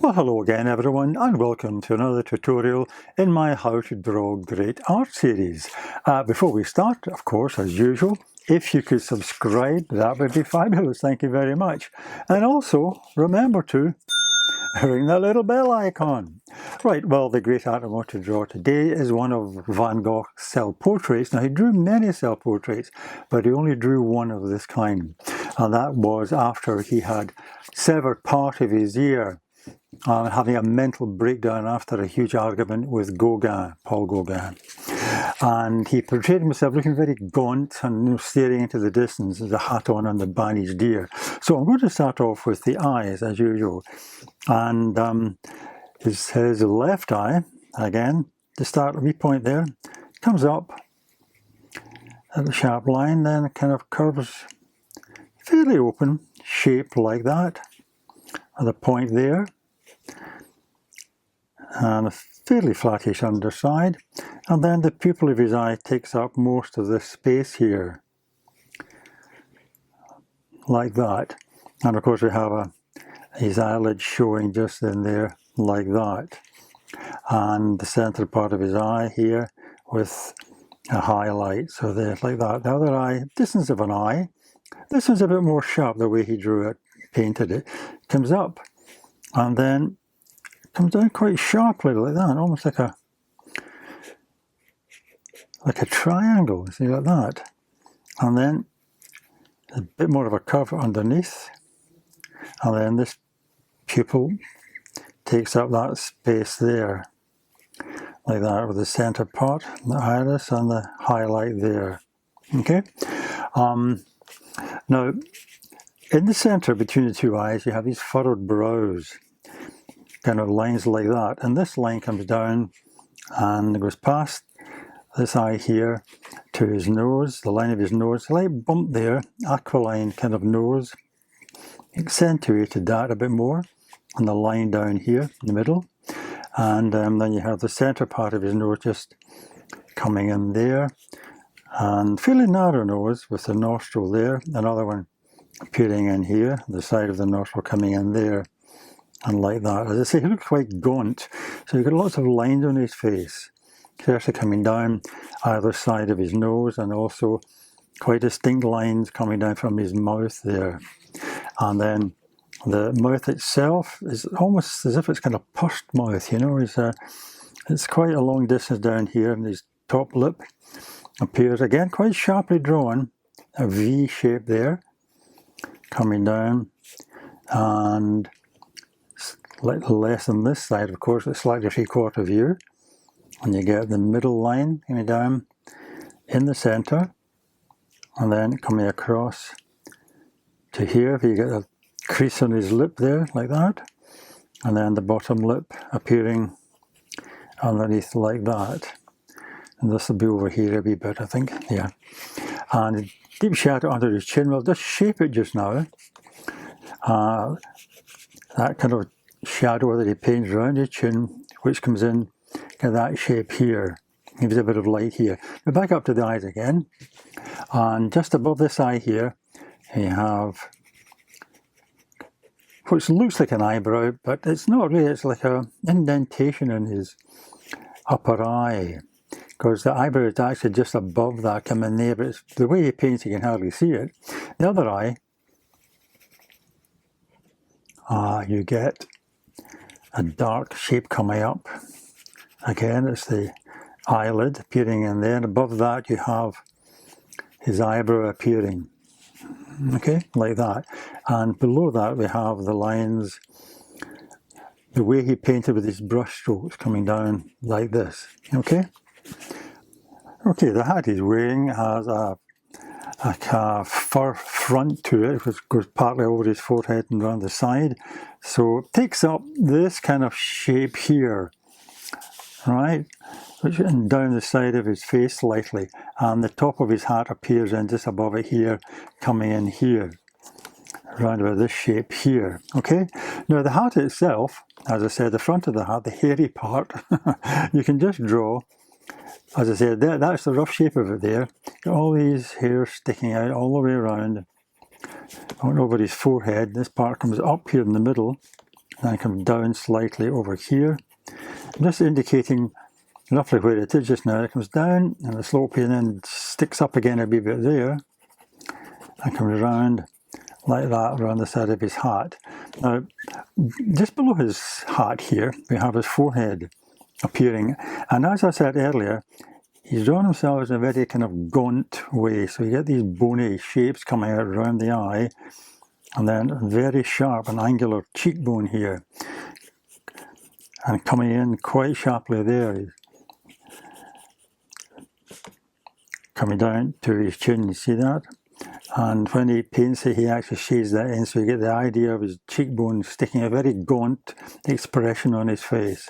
Well, hello again everyone, and welcome to another tutorial in my How to Draw Great Art series. Before we start, of course, as usual, if you could subscribe, that would be fabulous. Thank you very much. And also, remember to ring that little bell icon. Right, well, the great art I want to draw today is one of Van Gogh's self-portraits. Now, he drew many self-portraits, but he only drew one of this kind. And that was after he had severed part of his ear, having a mental breakdown after a huge argument with Gogh, Paul Gauguin. And he portrayed himself looking very gaunt and staring into the distance with the hat on and the bandaged ear. So I'm going to start off with the eyes, as usual. And his left eye, again, to start a wee point there, comes up at the sharp line, then it kind of curves fairly open, shaped like that, with a point there, and a fairly flattish underside, and then the pupil of his eye takes up most of this space here, like that. And of course we have his eyelid showing just in there, like that, and the centre part of his eye here with a highlight, so there, like that. The other eye, distance of an eye, this one's a bit more sharp the way he drew it, painted it, comes up, and then comes down quite sharply like that, almost like a triangle, see, like that. And then a bit more of a curve underneath, and then this pupil takes up that space there, like that, with the centre part, the iris, and the highlight there. Okay. Now, in the centre between the two eyes, you have these furrowed brows, kind of lines like that, and this line comes down and goes past this eye here to his nose, the line of his nose, a light bump there, aquiline kind of nose, accentuated that a bit more, and the line down here in the middle, and then you have the centre part of his nose just coming in there, and fairly narrow nose with the nostril there, another one appearing in here, the side of the nostril coming in there, and like that. As I say, he looks quite gaunt, so you've got lots of lines on his face, especially coming down either side of his nose, and also quite distinct lines coming down from his mouth there. And then the mouth itself is almost as if it's kind of pursed mouth, you know. It's quite a long distance down here, and his top lip appears again quite sharply drawn, a V shape there, coming down, and less than this side, of course, it's slightly three-quarter view, and you get the middle line coming down in the centre, and then coming across to here, you get a crease on his lip there, like that, and then the bottom lip appearing underneath like that, and this will be over here a wee bit, I think, yeah, and deep shadow under his chin. We'll just shape it just now, that kind of shadow that he paints around his chin, which comes in kind of that shape here, gives a bit of light here. Now back up to the eyes again, and just above this eye here you have which looks like an eyebrow, but it's not really, it's like an indentation in his upper eye, because the eyebrow is actually just above that, coming there, but it's, the way he paints you can hardly see it. The other eye, you get a dark shape coming up. Again, it's the eyelid appearing in there, and above that you have his eyebrow appearing, okay, like that. And below that we have the lines, the way he painted with his brush strokes coming down like this, okay. Okay, the hat he's wearing has a fur front to it, which goes partly over his forehead and around the side, so it takes up this kind of shape here, right, and down the side of his face slightly, and the top of his hat appears in just above it here, coming in here, around about this shape here, okay. Now the hat itself, as I said, the front of the hat, the hairy part, you can just draw. As I said, that's the rough shape of it there. Got all these hairs sticking out all the way around, over his forehead. This part comes up here in the middle, and then comes down slightly over here, just indicating roughly where it is just now. It comes down and the slope here, and then sticks up again a wee bit there, and comes round like that around the side of his hat. Now, just below his hat here, we have his forehead appearing, and as I said earlier, he's drawn himself in a very kind of gaunt way, so you get these bony shapes coming out around the eye, and then a very sharp and angular cheekbone here, and coming in quite sharply there, coming down to his chin, you see that? And when he paints it, he actually shades that in, so you get the idea of his cheekbone sticking, a very gaunt expression on his face.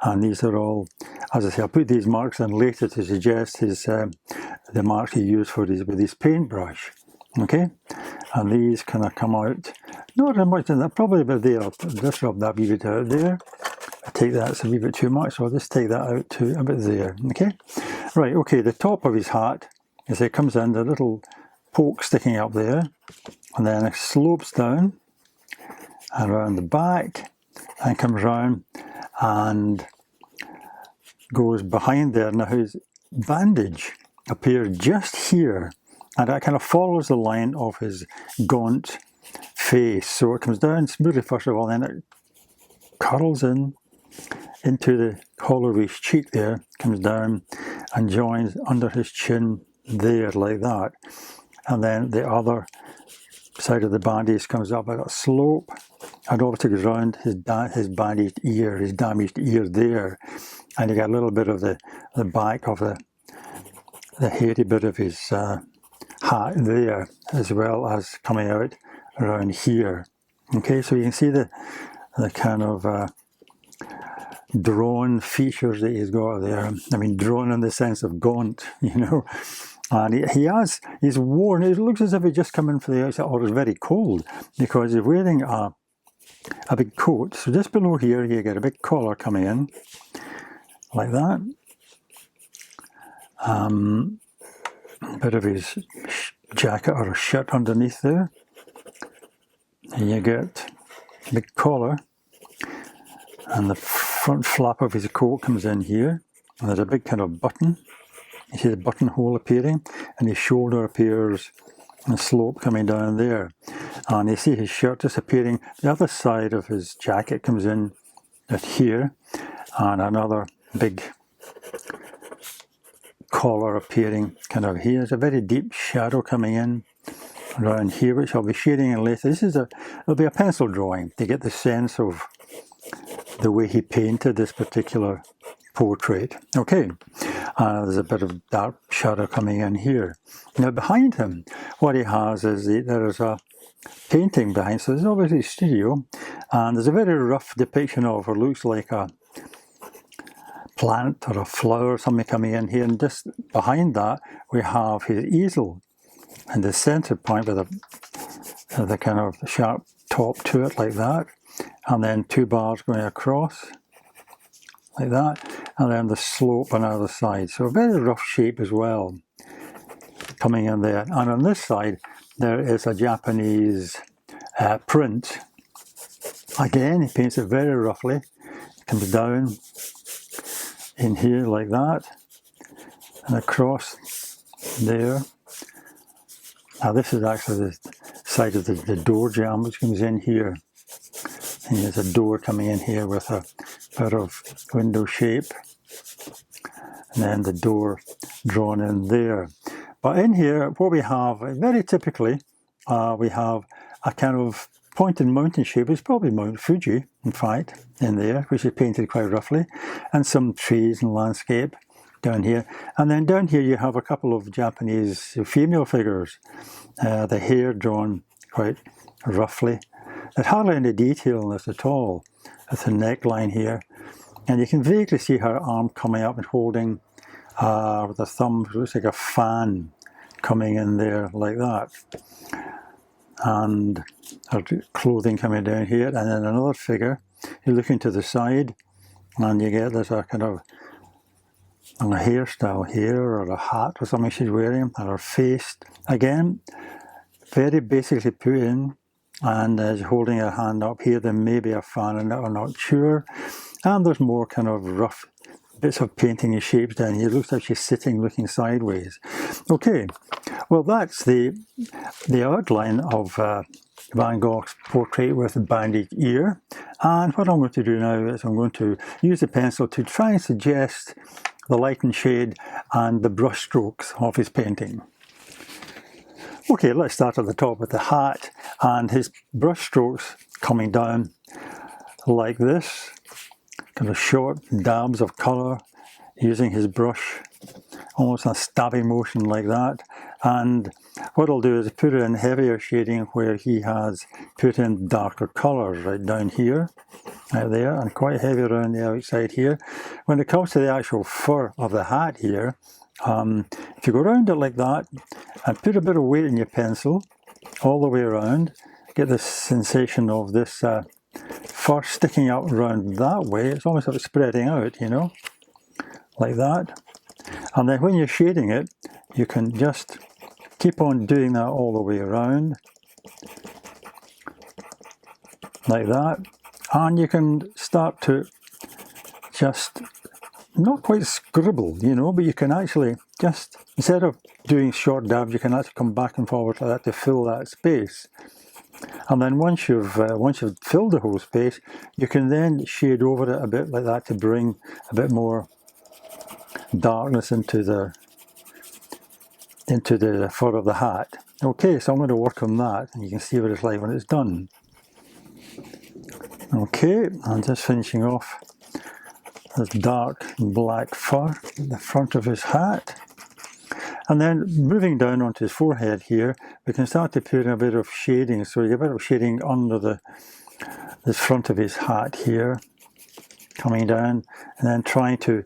And these are all, as I say, I'll put these marks in later to suggest the marks he used for these with his paintbrush. Okay? And these kind of come out, not as much in that, probably about there. I'll just rub that wee bit out there. I take that, it's a wee bit too much, so I'll just take that out to about there. Okay? Right, okay, the top of his hat, as it comes in, the little poke sticking up there, and then it slopes down and around the back, and comes round and goes behind there. Now his bandage appears just here, and that kind of follows the line of his gaunt face. So it comes down smoothly first of all, then it curls in into the hollow of his cheek there, comes down and joins under his chin there like that. And then the other side of the bandage comes up at a slope and over to goes round his bandaged ear, his damaged ear there. And you get a little bit of the back of the hairy bit of his hat there, as well as coming out around here. Okay, so you can see the kind of drawn features that he's got there. I mean, drawn in the sense of gaunt, you know. And he's worn, it looks as if he's just come in for the outside, or it's very cold, because he's wearing a big coat. So just below here, you get a big collar coming in, like that. A bit of his jacket or a shirt underneath there. And you get a big collar, and the front flap of his coat comes in here, and there's a big kind of button. You see the buttonhole appearing, and his shoulder appears and slope coming down there. And you see his shirt disappearing. The other side of his jacket comes in at here, and another big collar appearing kind of here. There's a very deep shadow coming in around here, which I'll be shading in later. It'll be a pencil drawing to get the sense of the way he painted this particular portrait. Okay, there's a bit of dark shadow coming in here. Now behind him, what he has is there's a painting behind, so there's obviously a studio, and there's a very rough depiction of what looks like a plant or a flower or something coming in here, and just behind that we have his easel, and the centre point with the kind of sharp top to it like that, and then two bars going across like that, and then the slope on either side. So a very rough shape as well coming in there. And on this side there is a Japanese print. Again, he paints it very roughly. It comes down in here like that and across there. Now this is actually the side of the door jamb which comes in here. And there's a door coming in here with a bit of window shape, and then the door drawn in there. But in here, what we have, very typically, we have a kind of pointed mountain shape. It's probably Mount Fuji, in fact, in there, which is painted quite roughly, and some trees and landscape down here. And then down here you have a couple of Japanese female figures, the hair drawn quite roughly. There's hardly any detail in this at all. It's a neckline here, and you can vaguely see her arm coming up and holding with a thumb, it looks like a fan coming in there like that, and her clothing coming down here. And then another figure, you're looking to the side, and you get there's a kind of a hairstyle here, or a hat or something she's wearing, and her face again very basically put in and is holding a hand up here. There may be a fan in it, I'm not sure. And there's more kind of rough bits of painting and shapes down here. It looks like she's sitting looking sideways. Okay, well that's the outline of Van Gogh's portrait with a bandaged ear. And what I'm going to do now is I'm going to use the pencil to try and suggest the light and shade and the brush strokes of his painting. Okay, let's start at the top with the hat and his brush strokes coming down like this, kind of short dabs of colour using his brush, almost a stabbing motion like that. And what I'll do is put in heavier shading where he has put in darker colours, right down here, right there, and quite heavy around the outside here. When it comes to the actual fur of the hat here, if you go around it like that and put a bit of weight in your pencil all the way around, get this sensation of this fur sticking out around that way. It's almost like spreading out, you know, like that. And then when you're shading it, you can just keep on doing that all the way around, like that. And you can start to just, not quite scribble, you know, but you can actually just, instead of doing short dabs, you can actually come back and forward like that to fill that space. And then once you've filled the whole space, you can then shade over it a bit like that to bring a bit more darkness into the fur of the hat. Okay, so I'm going to work on that, and you can see what it's like when it's done. Okay, I'm just finishing off this dark black fur at the front of his hat. And then moving down onto his forehead here, we can start to put in a bit of shading. So you get a bit of shading under the front of his hat here, coming down, and then trying to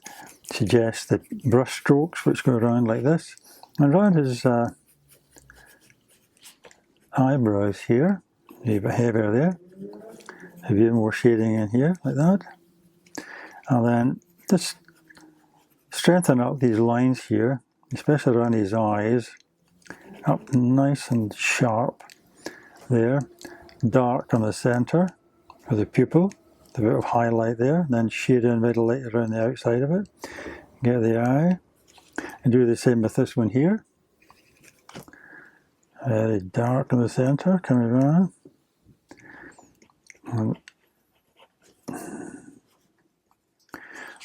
suggest the brush strokes which go around like this, and around his eyebrows here, maybe a bit heavier there, a bit more shading in here, like that. And then just strengthen up these lines here, especially around his eyes, up nice and sharp there, dark on the centre for the pupil, a bit of highlight there, then shade in a bit of light around the outside of it, get the eye, and do the same with this one here. Very dark on the centre, coming around. And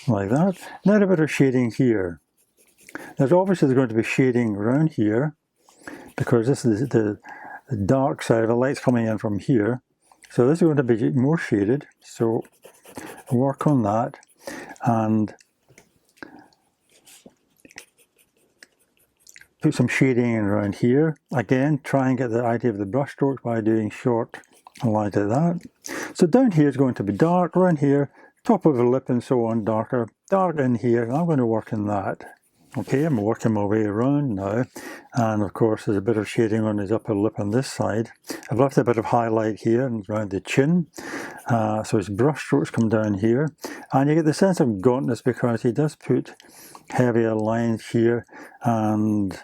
like that. Now a bit of shading here. There's obviously going to be shading around here, because this is the dark side of the light's coming in from here. So this is going to be more shaded, so work on that. And put some shading in around here. Again, try and get the idea of the brush strokes by doing short lines like that. So down here is going to be dark, around here, top of the lip and so on, darker, dark in here, and I'm going to work in that. Okay, I'm working my way around now, and of course there's a bit of shading on his upper lip on this side. I've left a bit of highlight here and around the chin, so his brush strokes come down here, and you get the sense of gauntness because he does put heavier lines here, and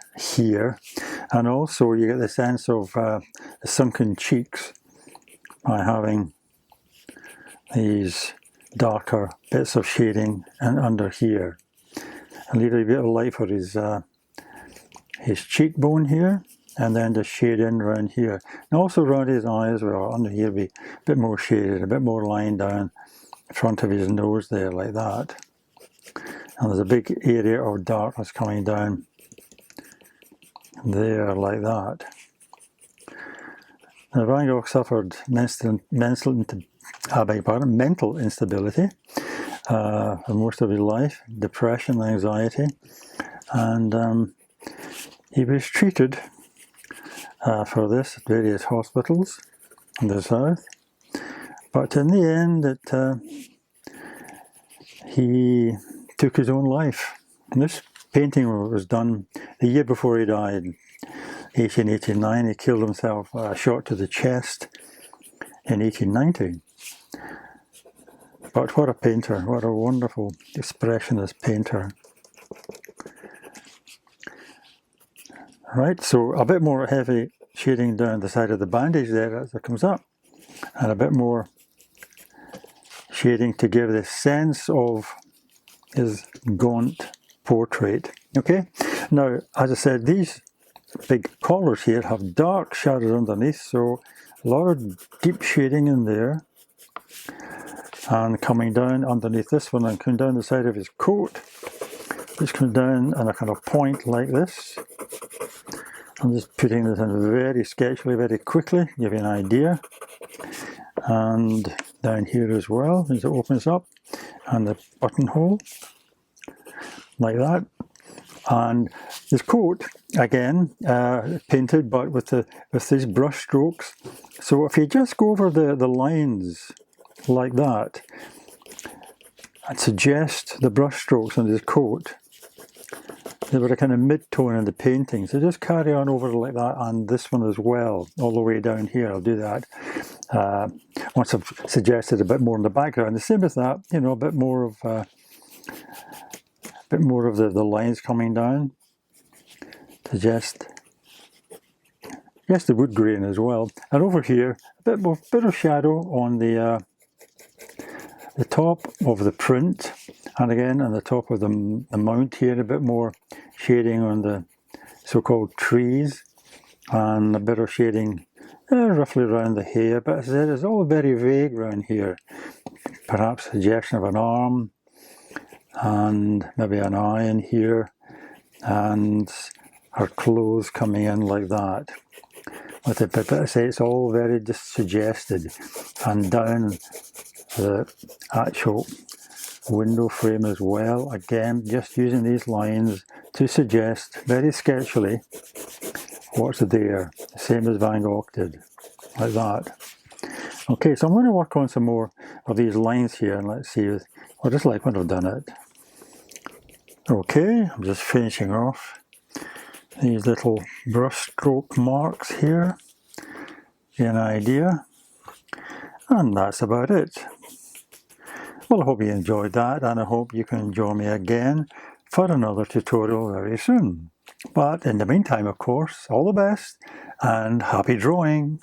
also you get the sense of the sunken cheeks by having these darker bits of shading and under here. And leave a bit of light for his cheekbone here, and then just shade in around here. And also around his eyes as well, under here be a bit more shaded, a bit more line down in front of his nose there, like that. And there's a big area of darkness coming down there, like that. Now, Van Gogh suffered mental instability for most of his life, depression, anxiety, and he was treated for this at various hospitals in the south. But in the end, he took his own life. And this painting was done the year before he died, 1889. He killed himself, shot to the chest in 1890. But what a painter, what a wonderful expressionist painter. Right, so a bit more heavy shading down the side of the bandage there as it comes up, and a bit more shading to give the sense of his gaunt portrait. Okay, now as I said, these big collars here have dark shadows underneath, so a lot of deep shading in there, and coming down underneath this one and coming down the side of his coat. Just comes down on a kind of point like this. I'm just putting this in very sketchily, very quickly, give you an idea. And down here as well, as it opens up, and the buttonhole, like that. And his coat, again, painted, but with these brush strokes. So if you just go over the lines like that, and suggest the brush strokes on his coat, they were a kind of mid-tone in the painting. So just carry on over like that, and this one as well, all the way down here. I'll do that once I've suggested a bit more in the background. The same as that, you know, a bit more of the lines coming down. Suggest the wood grain as well. And over here, a bit of shadow on the top of the print, and again on the top of the mount here, a bit more shading on the so-called trees, and a bit of shading roughly around the hair. But as I said, it's all very vague around here. Perhaps suggestion of an arm, and maybe an eye in here, and her clothes coming in like that. But I say it's all very just suggested, and down the actual window frame as well, again just using these lines to suggest very sketchily what's there, the same as Van Gogh did, like that. Okay, so I'm going to work on some more of these lines here, and let's see, just like when I've done it. Okay, I'm just finishing off these little brush stroke marks here, get an idea, and that's about it. Well, I hope you enjoyed that, and I hope you can join me again for another tutorial very soon. But in the meantime, of course, all the best and happy drawing!